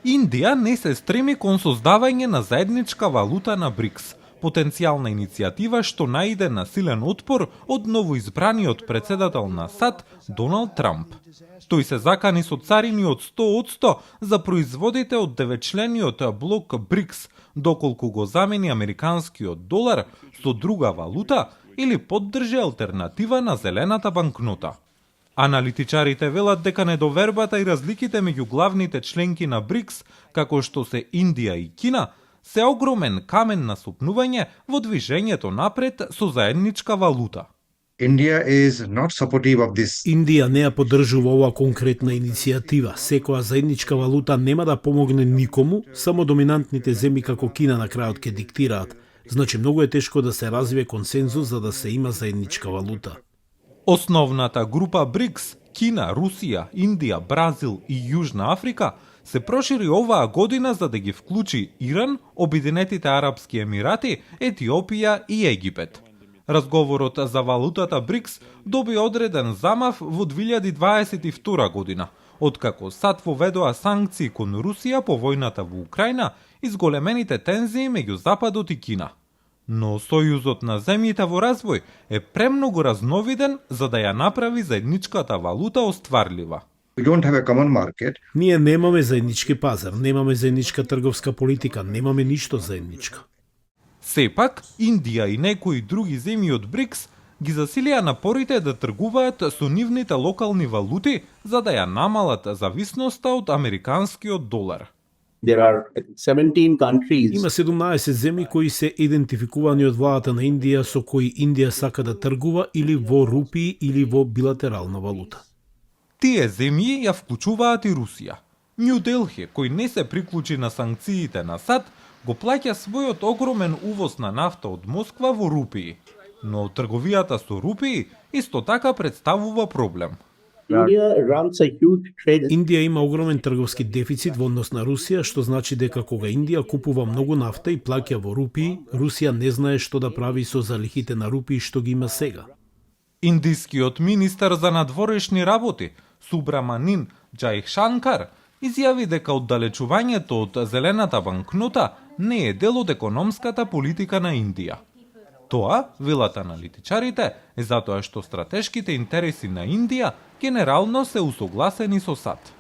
Индија не се стреми кон создавање на заедничка валута на БРИКС, потенцијална иницијатива што наиде на силен отпор од новоизбраниот председател на САД Доналд Трамп. Тој се закани со царини од 100% за производите од деветчлениот блок БРИКС, доколку го замени американскиот долар со друга валута или поддржи алтернатива на зелената банкнота. Аналитичарите велат дека недовербата и разликите меѓу главните членки на БРИКС, како што се Индија и Кина, се огромен камен на сопнување во движењето напред со заедничка валута. India is not supportive of this. Индија не ја поддржува оваа конкретна иницијатива. Секоја заедничка валута нема да помогне никому, само доминантните земји како Кина на крајот ќе диктираат. Значи многу е тешко да се развие консензус за да се има заедничка валута. Основната група БРИКС, Кина, Русија, Индија, Бразил и Јужна Африка, се прошири оваа година за да ги вклучи Иран, Обединетите Арапски Емирати, Етиопија и Египет. Разговорот за валутата БРИКС доби одреден замав во 2022 година, откако САД воведоа санкции кон Русија по војната во Украина и зголемените тензии меѓу Западот и Кина. Но сојузот на земјите во развој е премногу разновиден за да ја направи заедничката валута остварлива. We don't have a common market. Ние немаме заеднички пазар, немаме заедничка трговска политика, немаме ништо заедничко. Сепак, Индија и некои други земји од БРИКС ги засилија напорите да тргуваат со нивните локални валути за да ја намалат зависноста од американскиот долар. There are 17 countries. Има 17 земји кои се идентификувани од владата на Индија со кои Индија сака да тргува или во рупии или во билатерална валута. Тие земји ја вклучуваат и Русија. Нью Делхи, кој не се приклучи на санкциите на САД, го плаќа својот огромен увоз на нафта од Москва во рупии. Но трговијата со рупии исто така представува проблем. India runs a huge trade. Индија има огромен трговски дефицит во однос на Русија, што значи дека кога Индија купува многу нафта и плаќа во рупии, Русија не знае што да прави со залихите на рупии што ги има сега. Индискиот министар за надворешни работи, Субраманин Џајшанкар, изјави дека оддалечувањето од зелената банкнота не е дел од економската политика на Индија. Тоа, велат аналитичарите, е затоа што стратешките интереси на Индија генерално се усогласени со САД.